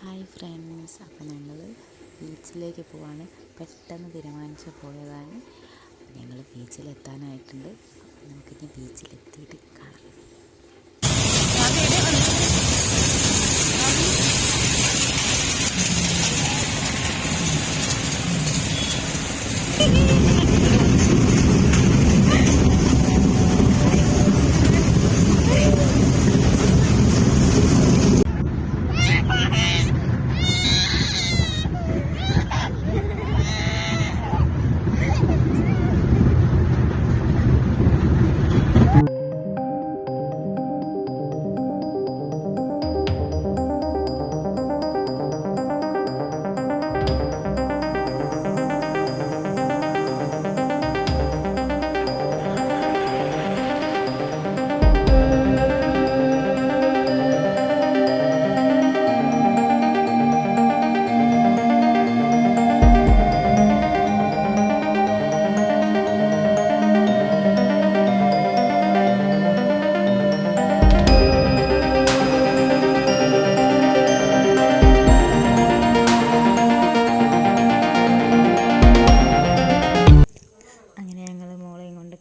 Hi friends, അപ്പോൾ ഞങ്ങൾ ബീച്ചിലേക്ക് പോവാണ്. പെട്ടെന്ന് തീരുമാനിച്ച് പോയതാണ്. ഞങ്ങൾ ബീച്ചിലെത്താനായിട്ടുണ്ട്. നമുക്കിനി ബീച്ചിലെത്തിയിട്ട് കാണാം.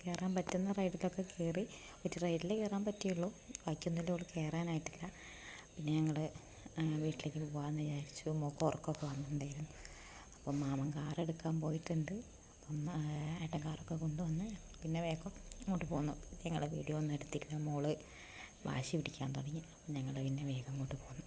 കയറാൻ പറ്റുന്ന റൈഡിലൊക്കെ കയറി. ഒരു റൈഡിൽ കയറാൻ പറ്റിയുള്ളൂ, ബാക്കിയൊന്നുമില്ല, ഇവിടെ കയറാനായിട്ടില്ല. പിന്നെ ഞങ്ങൾ വീട്ടിലേക്ക് പോകാമെന്ന് വിചാരിച്ചു. മോൾക്ക് ഉറക്കമൊക്കെ വന്നിട്ടുണ്ടായിരുന്നു. അപ്പം മാമൻ കാറെടുക്കാൻ പോയിട്ടുണ്ട്. അപ്പം ഏട്ടൻ കാറൊക്കെ കൊണ്ടുവന്ന് പിന്നെ വേഗം അങ്ങോട്ട് പോന്നു. ഞങ്ങൾ വീഡിയോ ഒന്നും എടുത്തില്ല. മോള് വാശി പിടിക്കാൻ തുടങ്ങി. അപ്പം ഞങ്ങൾ പിന്നെ വേഗം അങ്ങോട്ട് പോന്നു.